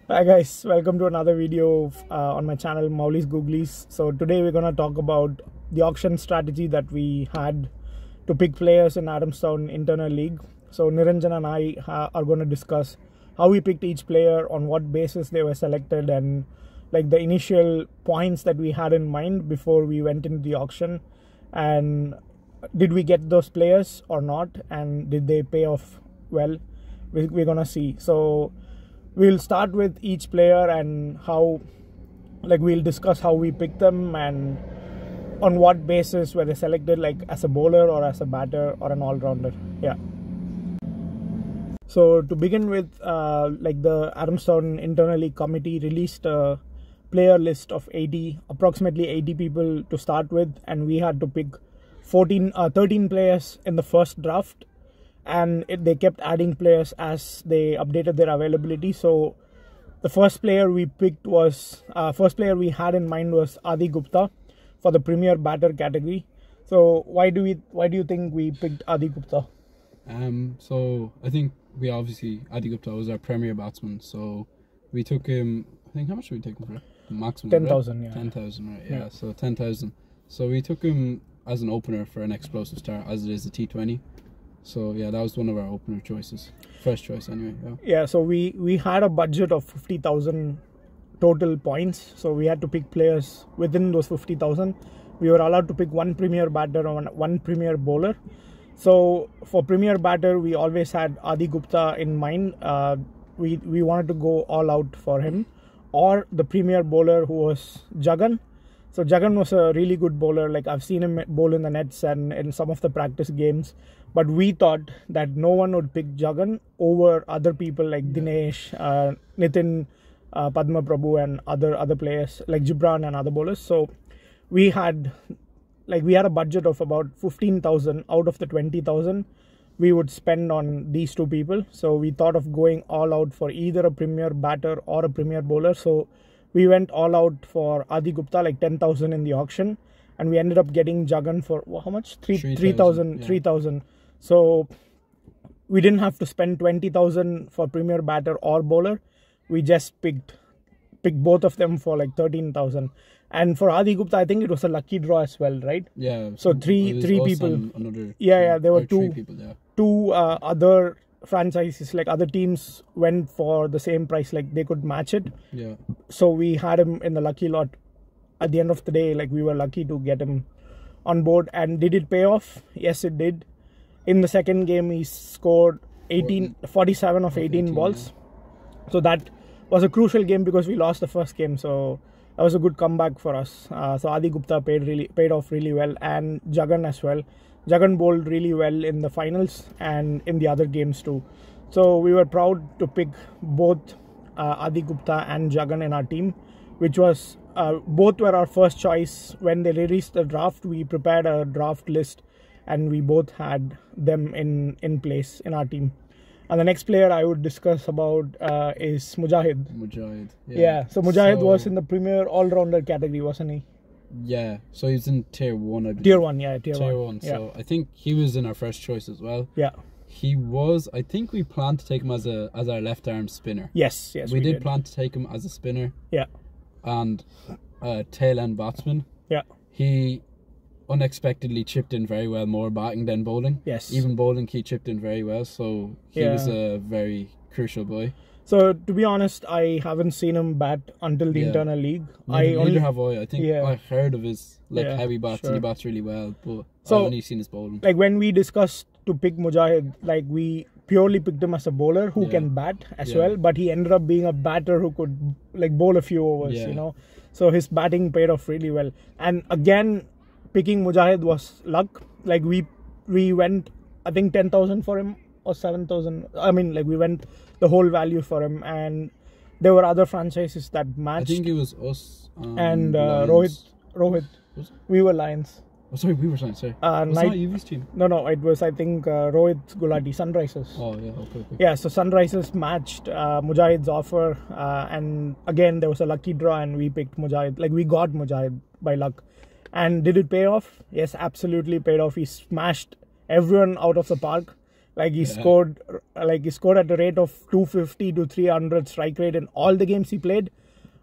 Hi guys, welcome to another video on my channel Mauli's Googlies. So today we're going to talk about the auction strategy that we had to pick players in Adamstown Internal League. So Niranjan and I are going to discuss how we picked each player, on what basis they were selected, and like the initial points that we had in mind before we went into the auction, and did we get those players or not, and did they pay off well. We're going to see. So we'll start with each player and how, we'll discuss how we picked them and on what basis were they selected, like as a bowler or as a batter or an all-rounder. Yeah. So to begin with, the Adamstown Internal League Committee released a player list of approximately 80 people to start with, and we had to pick 13 players in the first draft. And they kept adding players as they updated their availability. So the first player we picked was first player we had in mind was Adi Gupta for the Premier Batter category. So why do you think we picked Adi Gupta? So I think Adi Gupta was our Premier batsman. So we took him. I think, how much did we take him for? The maximum 10,000. Yeah. 10,000, right? Yeah. So 10,000. So we took him as an opener for an explosive start, as it is a T20. So yeah, that was one of our opener choices. First choice anyway. Yeah, so we had a budget of 50,000 total points. So we had to pick players within those 50,000. We were allowed to pick one Premier batter and one Premier bowler. So for Premier batter, we always had Adi Gupta in mind. We wanted to go all out for him. Or the Premier bowler, who was Jagan. So Jagan was a really good bowler. Like, I've seen him bowl in the nets and in some of the practice games. But we thought that no one would pick Jagan over other people like Dinesh, Nitin, Padma Prabhu, and other players like Gibran and other bowlers. So we had a budget of about 15,000 out of the 20,000 we would spend on these two people. So we thought of going all out for either a Premier batter or a Premier bowler. So we went all out for Adi Gupta, like 10,000 in the auction, and we ended up getting Jagan for how much? 3,000. 3,000. So we didn't have to spend 20,000 for Premier batter or bowler. We just picked both of them for like 13,000. And for Adi Gupta, I think it was a lucky draw as well, right? Yeah. So three people. There were two other franchises, like other teams went for the same price, like they could match it. Yeah. So we had him in the lucky lot. At the end of the day, like, we were lucky to get him on board. And did it pay off? Yes, it did. In the second game, he scored 47 of 18 balls. Yeah. So that was a crucial game because we lost the first game. So that was a good comeback for us. So Adi Gupta paid off really well, and Jagan as well. Jagan bowled really well in the finals and in the other games too. So we were proud to pick both Adi Gupta and Jagan in our team, which was both were our first choice. When they released the draft, we prepared a draft list and we both had them in place in our team. And the next player I would discuss about is Mujahid. Mujahid. Yeah. So Mujahid was in the Premier all-rounder category, wasn't he? Yeah. So he's in Tier 1, I believe. Tier 1, yeah. Tier 1. So I think he was in our first choice as well. Yeah. He was. I think we planned to take him as our left arm spinner. Yes. We did plan to take him as a spinner. Yeah. And tail end batsman. Yeah. He unexpectedly chipped in very well, more batting than bowling. Yes. Even bowling, he chipped in very well. So he was a very crucial boy. So to be honest, I haven't seen him bat until the Internal League. Neither have I. I think I heard of his how he bats, and he bats really well, but I've only seen his bowling. Like, when we discussed to pick Mujahid, like, we purely picked him as a bowler who can bat as well, but he ended up being a batter who could bowl a few overs, you know. So his batting paid off really well. And again, picking Mujahid was luck. Like, we went, I think, 10,000 for him or 7,000. I mean, like, we went the whole value for him, and there were other franchises that matched. I think it was us and Rohit. We were Lions. Oh, sorry, we were Lions. Sorry, was not UV's team. No, it was, I think, Rohit Gulati, Sunrisers. Oh yeah, okay. Yeah, so Sunrisers matched Mujahid's offer, and again there was a lucky draw, and we picked Mujahid. Like, we got Mujahid by luck. And did it pay off? Yes, absolutely paid off. He smashed everyone out of the park. Like he scored at a rate of 250 to 300 strike rate in all the games he played.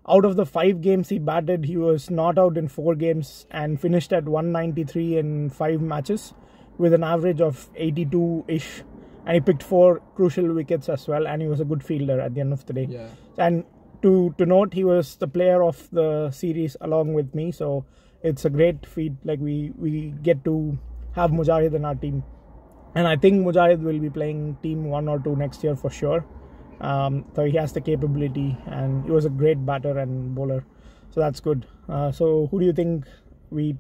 Out of the 5 games he batted, he was not out in 4 games and finished at 193 in 5 matches with an average of 82-ish. And he picked 4 crucial wickets as well, and he was a good fielder at the end of the day. Yeah. And to note, he was the player of the series along with me, so it's a great feat. Like we get to have Mujahid in our team. And I think Mujahid will be playing team 1 or 2 next year for sure. So he has the capability, and he was a great batter and bowler. So that's good. So who do you think we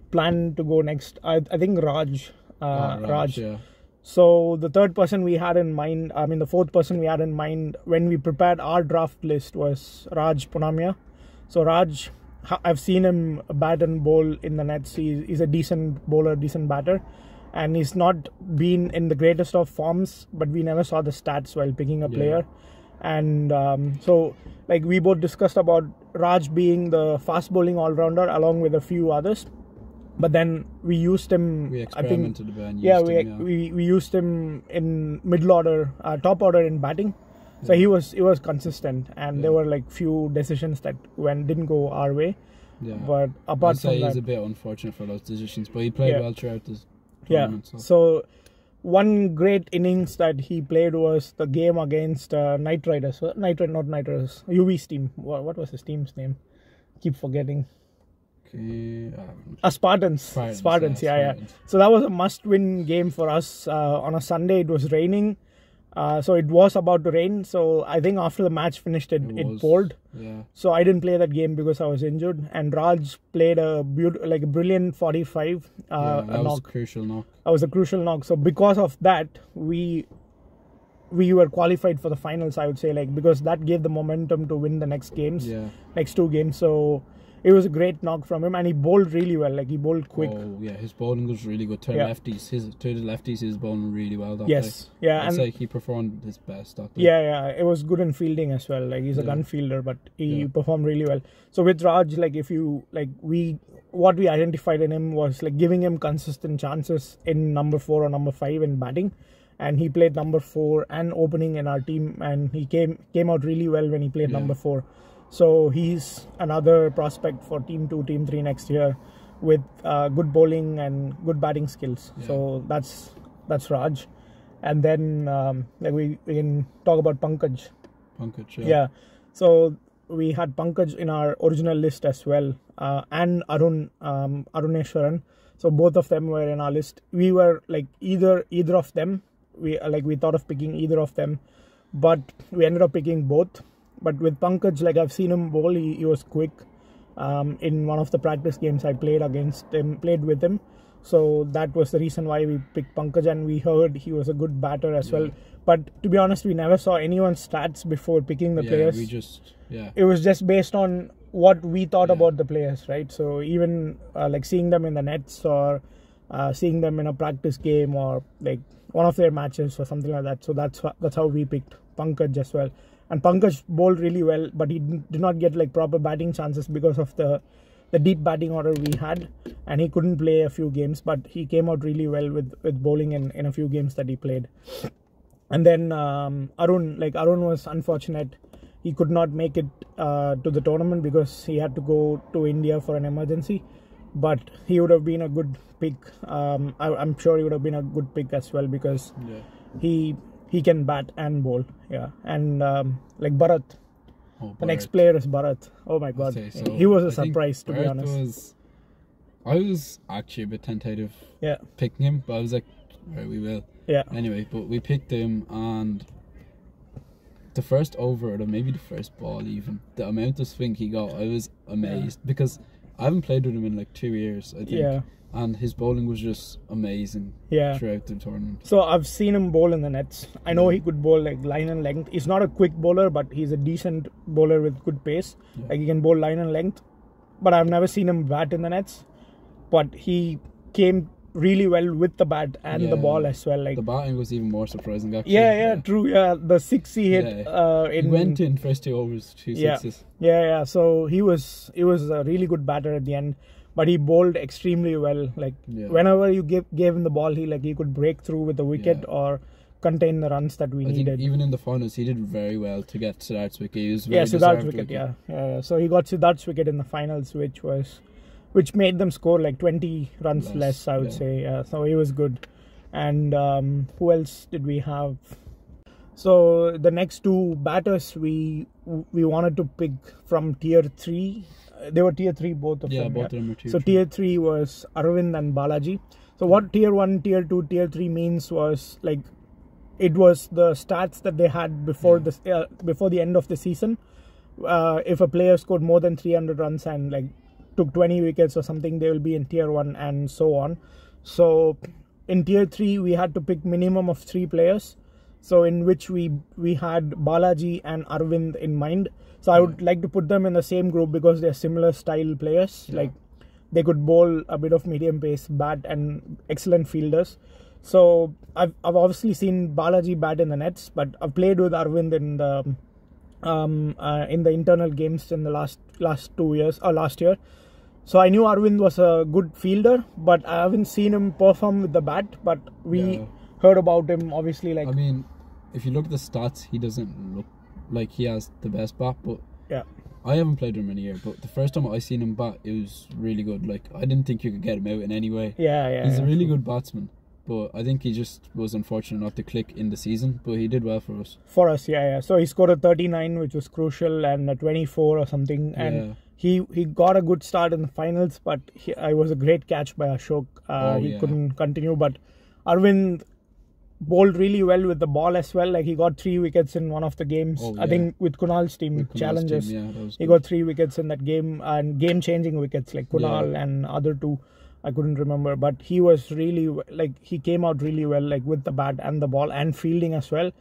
plan to go next? I think Raj. Raj. Yeah. So the third person we had in mind, the fourth person we had in mind when we prepared our draft list was Raj Punamia. So Raj, I've seen him bat and bowl in the nets. He's a decent bowler, decent batter. And he's not been in the greatest of forms, but we never saw the stats while picking a player. And so like we both discussed about Raj being the fast bowling all-rounder along with a few others. But then we used him. We experimented a bit and used him. We used him in middle order, top order in batting. So he was consistent, and there were like few decisions that didn't go our way. Yeah. But apart from that, he's a bit unfortunate for those decisions, but he played well throughout this. So one great innings that he played was the game against Knight Riders. Not Knight Riders. UV's team. What was his team's name? Keep forgetting. Spartans. Spartans. Yeah. So that was a must-win game for us. On a Sunday, it was raining. So it was about to rain. So I think after the match finished, it poured. Yeah. So I didn't play that game because I was injured. And Raj played a brilliant 45. That was a crucial knock. That was a crucial knock. So because of that, we were qualified for the finals, I would say, because that gave the momentum to win the next games. Yeah. Next 2 games. So it was a great knock from him, and he bowled really well. He bowled quick. Oh yeah, his bowling was really good. To lefties, to the lefties, he was bowling really well that day. Yeah, I'd say he performed his best that day. Yeah, it was good in fielding as well. He's a gun fielder, but he performed really well. So with Raj, what we identified in him was giving him consistent chances in number 4 or number 5 in batting, and he played number 4 and opening in our team, and he came out really well when he played number 4. So he's another prospect for Team 2, Team 3 next year with good bowling and good batting skills. Yeah. So that's Raj. And then we can talk about Pankaj. Yeah. So we had Pankaj in our original list as well, and Aruneshwaran. So both of them were in our list. We were either of them. We thought of picking either of them, but we ended up picking both. But with Pankaj, I've seen him bowl, he was quick. In one of the practice games I played with him. So that was the reason why we picked Pankaj, and we heard he was a good batter as well. But to be honest, we never saw anyone's stats before picking the players. It was just based on what we thought about the players, right? So even seeing them in the nets or seeing them in a practice game or one of their matches or something like that. So that's how we picked Pankaj as well. And Pankaj bowled really well, but he did not get proper batting chances because of the deep batting order we had, and he couldn't play a few games, but he came out really well with bowling in a few games that he played. And then Arun was unfortunate. He could not make it to the tournament because he had to go to India for an emergency, but he would have been a good pick. I'm sure he would have been a good pick as well because he can bat and bowl, and Bharat. The next player is Bharat. Oh my God, he was a surprise to be honest. I was actually a bit tentative picking him, but I was like, right, we will. Yeah. Anyway, but we picked him, and the first over, or maybe the first ball even, the amount of swing he got, I was amazed because I haven't played with him in 2 years, I think. Yeah. And his bowling was just amazing throughout the tournament. So I've seen him bowl in the nets. I know he could bowl line and length. He's not a quick bowler, but he's a decent bowler with good pace. He can bowl line and length. But I've never seen him bat in the nets. But he came really well with the bat and the ball as well. The batting was even more surprising actually. Yeah, true. Yeah, the 6 he hit. He went in first 2 overs, 2 sixes. Yeah. So he was a really good batter at the end. but he bowled extremely well. Like whenever you gave him the ball, he could break through with the wicket or contain the runs that we needed. Even in the finals, he did very well to get Siddharth's wicket. He was very Siddharth's wicket. Yeah. So he got Siddharth's wicket in the finals, which made them score like 20 runs less, I would say. Yeah, so he was good. And who else did we have? So the next two batters we wanted to pick from tier 3. They were tier 3, both of them. Yeah, both of them were tier 3. So tier 3 was Arvind and Balaji. So what tier 1, tier 2, tier 3 means was like, it was the stats that they had before before the end of the season. If a player scored more than 300 runs and like took 20 wickets or something, they will be in tier 1 and so on. So in tier 3, we had to pick minimum of 3 players. So in which we had Balaji and Arvind in mind. So I would like to put them in the same group because they're similar style players. Like they could bowl a bit of medium pace, bat, and excellent fielders. So I've obviously seen Balaji bat in the nets, but I've played with Arvind in the internal games in the last 2 years or last year. So I knew Arvind was a good fielder, but I haven't seen him perform with the bat. But we heard about him, obviously. Like, I mean, if you look at the stats, he doesn't look like he has the best bat. But I haven't played him in a year. But the first time I seen him bat, it was really good. Like, I didn't think you could get him out in any way. He's a really good batsman. But I think he just was unfortunate not to click in the season. But he did well for us. So he scored a 39, which was crucial, and a 24 or something. And he got a good start in the finals, but it was a great catch by Ashok. He couldn't continue. But Arvind bowled really well with the ball as well. Like, he got 3 wickets in one of the games. I think with Kunal's team, Challengers. He got 3 wickets in that game, and game-changing wickets like Kunal and other 2. I couldn't remember, but he was really, like, he came out really well, like, with the bat and the ball and fielding as well.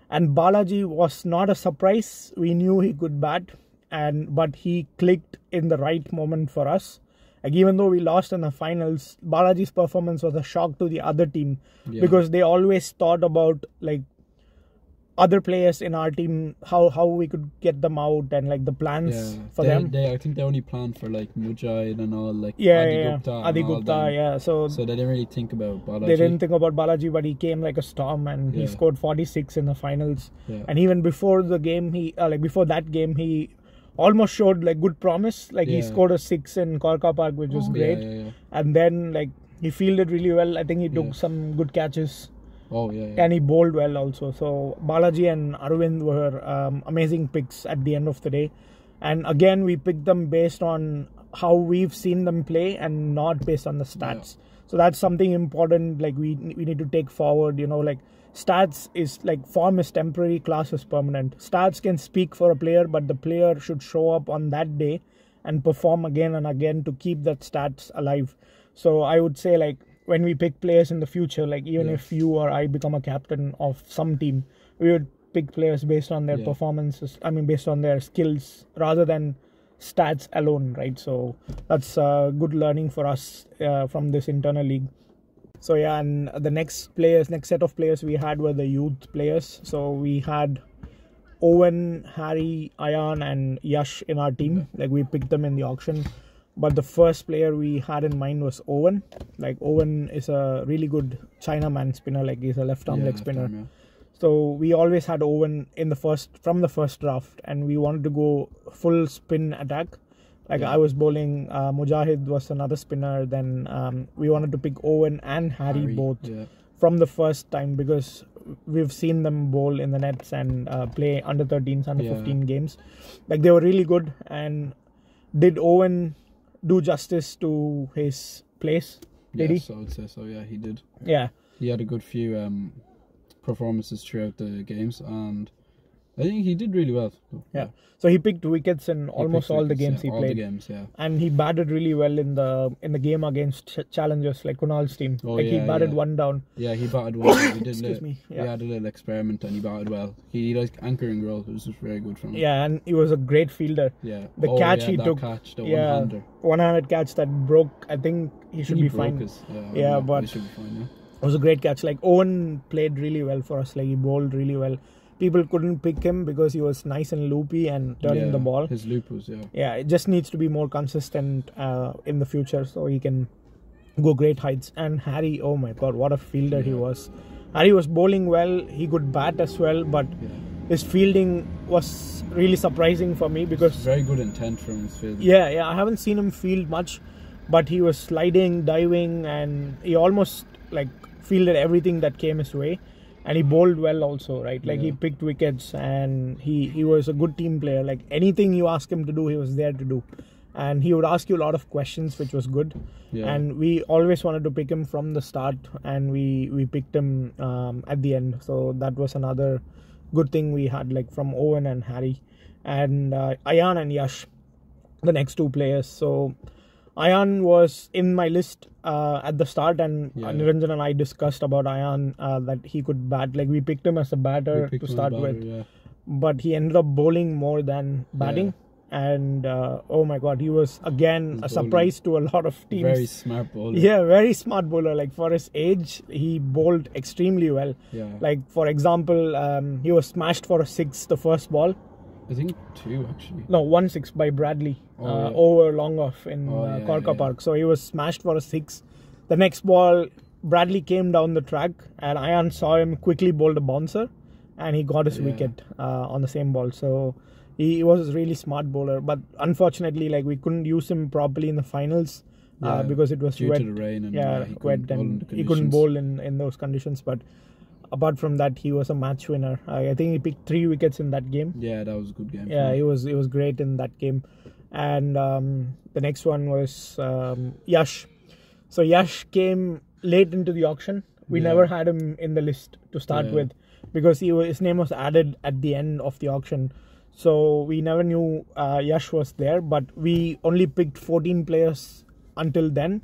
And Balaji was not a surprise. We knew he could bat, but he clicked in the right moment for us. Like, even though we lost in the finals, Balaji's performance was a shock to the other team because they always thought about, like, other players in our team, how we could get them out and like the plans for them. I think they only planned for like Mujahid and all, like Adi Gupta. So they didn't really think about Balaji. They didn't think about Balaji, but he came like a storm and he scored 46 in the finals. And even before the game, before that game, he almost showed like good promise. Like he scored a 6 in Korka Park, which was great. And then like he fielded really well. I think he took some good catches. And he bowled well also. So Balaji and Arvind were amazing picks at the end of the day. And again, we picked them based on how we've seen them play and not based on the stats. So that's something important, like we need to take forward. You know, like stats is like, form is temporary, class is permanent. Stats can speak for a player, but the player should show up on that day and perform again and again to keep that stats alive. So I would say, like, when we pick players in the future, like even if you or I become a captain of some team, we would pick players based on their performances. I mean, based on their skills rather than stats alone, right? So that's good learning for us from this internal league. So and the next set of players we had were the youth players. So we had Owen, Harry, Ayan and Yash in our team. Like, we picked them in the auction. But the first player we had in mind was Owen. Like, Owen is a really good Chinaman spinner. Like, he's a left-arm leg spinner. So we always had Owen from the first draft, and we wanted to go full spin attack. Like, I was bowling, Mujahid was another spinner. Then we wanted to pick Owen and Harry both from the first time, because we've seen them bowl in the nets and play under 13s, under 15 games. Like, they were really good. And did Owen do justice to his place? Yes, I would say so. Yeah, he did. Yeah, he had a good few performances throughout the games, and I think he did really well. So he picked wickets in almost all the games he played. All the games, and he batted really well in the game against Challengers, like Kunal's team. He batted one down. Yeah, he batted one. He did Excuse me. He had a little experiment and he batted well. He like anchoring role. It was just very good from him. Yeah, and he was a great fielder. Yeah. The catch he took. The one-hander. One-handed catch that broke. I think he should be fine. But he should be fine. It was a great catch. Like, Owen played really well for us. Like, he bowled really well. people couldn't pick him because he was nice and loopy and turning the ball. His loop was, yeah, it just needs to be more consistent in the future so he can go great heights. And Harry, oh my god, what a fielder he was. Harry was bowling well, he could bat as well, but his fielding was really surprising for me because very good intent from his field. Yeah, I haven't seen him field much, but he was sliding, diving, and he almost like fielded everything that came his way. And he bowled well also, right? Like he picked wickets, and he was a good team player. Like anything you ask him to do, he was there to do. And he would ask you a lot of questions, which was good. And we always wanted to pick him from the start, and we picked him at the end. So that was another good thing we had, like from Owen and Harry. And Ayan and Yash, the next two players. So Ayan was in my list at the start, and Niranjan and I discussed about Ayan that he could bat. Like we picked him as a batter to start with, but he ended up bowling more than batting. And oh my god, he was again a surprise to a lot of teams. Very smart bowler. Yeah, very smart bowler. Like for his age, he bowled extremely well. Like for example, he was smashed for a 6 the first ball. I think 2 actually. No, 1-6 by Bradley over long off in Korka Park. So he was smashed for a 6. The next ball, Bradley came down the track, and Ayan saw him, quickly bowled a bouncer, and he got his wicket on the same ball. So he was a really smart bowler, but unfortunately, like we couldn't use him properly in the finals because it was due wet. To the rain and wet, and he couldn't bowl in those conditions. But apart from that, he was a match winner. I think he picked 3 wickets in that game. Yeah, that was a good game. Yeah, he was great in that game. And the next one was Yash. So Yash came late into the auction. We never had him in the list to start with because his name was added at the end of the auction. So we never knew Yash was there, but we only picked 14 players until then.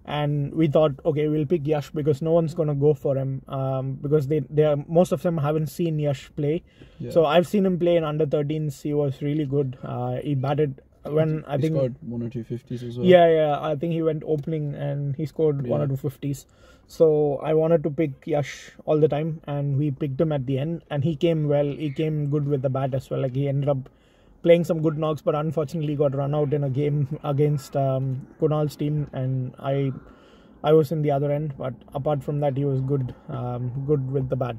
And we thought, okay, we'll pick Yash because no one's going to go for him because most of them haven't seen Yash play. So I've seen him play in under-13s. He was really good. He batted when I think... He scored 1 or 2 50s as well. Yeah. I think he went opening and he scored 1 or 2 50s. So I wanted to pick Yash all the time, and we picked him at the end. And he came well. He came good with the bat as well. Like he ended up playing some good knocks, but unfortunately got run out in a game against Kunal's team, and I was in the other end. But apart from that, he was good with the bat.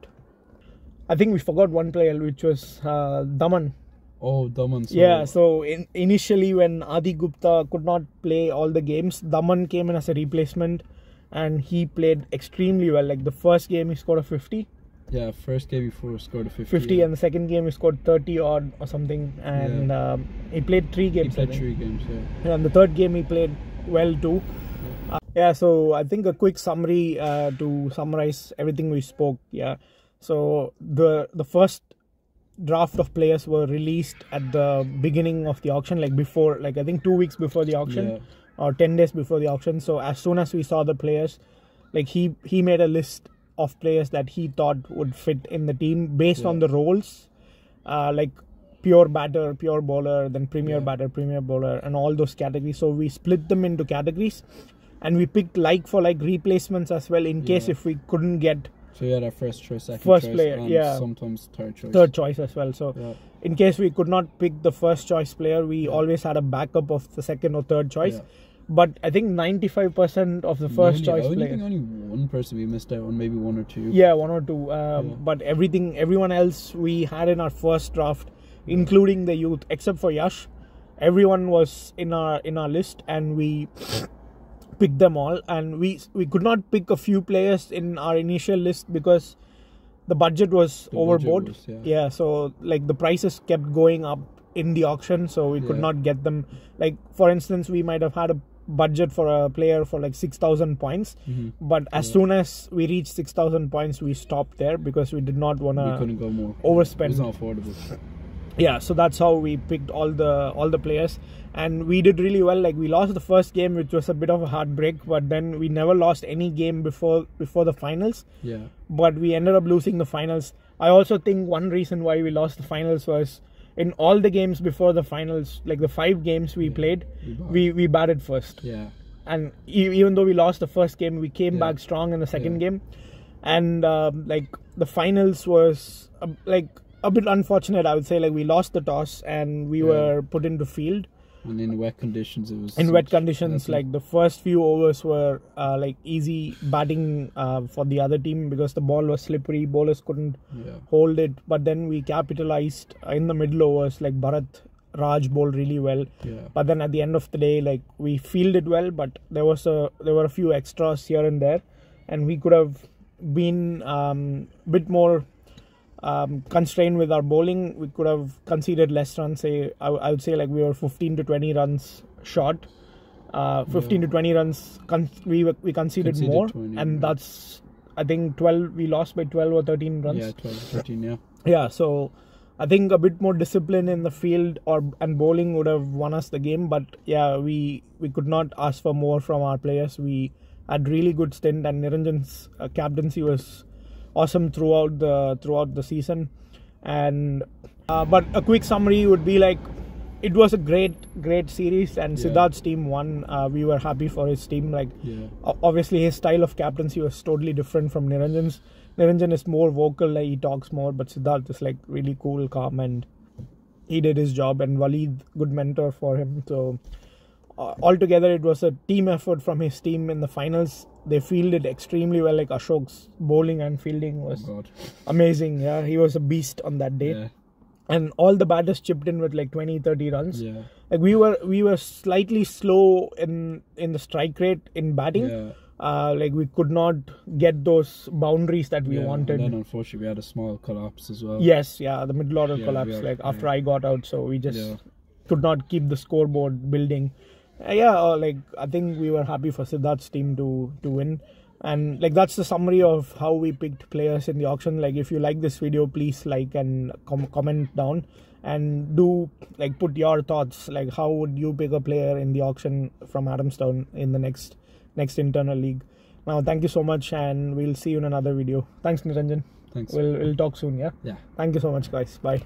I think we forgot one player, which was Daman. Oh, Daman. So initially when Adi Gupta could not play all the games, Daman came in as a replacement, and he played extremely well. Like the first game, he scored a 50. Yeah, first game before scored a 50, and the second game he scored 30 odd or something, and he played 3 games. He played 3 games, and the third game he played well too. So I think a quick summary to summarize everything we spoke. So the first draft of players were released at the beginning of the auction, like I think 2 weeks before the auction or 10 days before the auction. So as soon as we saw the players, like he made a list of players that he thought would fit in the team based on the roles, like pure batter, pure bowler, then premier batter, premier bowler, and all those categories. So we split them into categories, and we picked like for like replacements as well in case if we couldn't get. So you had our first choice, second choice, player, and sometimes third choice. Third choice as well. So in case we could not pick the first choice player, we always had a backup of the second or third choice. But I think 95% of the first choice players. I think only one person we missed out on, maybe 1 or 2. Yeah, 1 or 2. But everyone else we had in our first draft, including the youth, except for Yash. Everyone was in our list, and we picked them all. And we could not pick a few players in our initial list because the budget was overboard. So like the prices kept going up in the auction, so we could not get them. Like for instance, we might have had a budget for a player for like 6,000 points, but as soon as we reached 6,000 points, we stopped there because we did not want to. We couldn't go more. Overspend. It was not affordable. So that's how we picked all the players, and we did really well. Like we lost the first game, which was a bit of a heartbreak, but then we never lost any game before the finals. But we ended up losing the finals. I also think one reason why we lost the finals was in all the games before the finals, like the 5 games we played, we batted first. And even though we lost the first game, we came back strong in the second game. And like the finals was like a bit unfortunate, I would say. Like, we lost the toss and we were put into field. And in wet conditions, it was... In wet conditions, like, the first few overs were, like, easy batting for the other team because the ball was slippery. Bowlers couldn't hold it. But then we capitalized in the middle overs. Like, Bharat Raj bowled really well. But then at the end of the day, like, we fielded well, but there were a few extras here and there. And we could have been a bit more... constrained with our bowling. We could have conceded less runs. I would say like we were 15 to 20 runs short. 15 to 20 runs we conceded more, 20, and that's, I think, 12. We lost by 12 or 13 runs. Yeah, 12 or 13. Yeah. So I think a bit more discipline in the field and bowling would have won us the game. But yeah, we could not ask for more from our players. We had really good stint, and Niranjan's captaincy was awesome throughout the season. And but a quick summary would be like, it was a great series, and Siddharth's team won. We were happy for his team. Like, obviously his style of captaincy was totally different from Niranjan's. Niranjan is more vocal, like he talks more, but Siddharth is like really cool, calm, and he did his job. And Waleed, good mentor for him. So altogether, it was a team effort from his team in the finals. They fielded extremely well. Like, Ashok's bowling and fielding was amazing. Yeah, he was a beast on that day. And all the batters chipped in with like 20-30 runs. Like, we were slightly slow in the strike rate in batting. Like, we could not get those boundaries that we wanted. And then unfortunately we had a small collapse as well. Yes, the middle order collapse. Like, after I got out, so we just could not keep the scoreboard building. Like, I think we were happy for Siddharth's team to win. And like, that's the summary of how we picked players in the auction. Like, if you like this video, please like and comment down, and do like put your thoughts. Like, how would you pick a player in the auction from Adamstown in the next internal league? Now, thank you so much, and we'll see you in another video. Thanks, Niranjan. Thanks. We'll talk soon. Yeah. Yeah. Thank you so much, guys. Bye.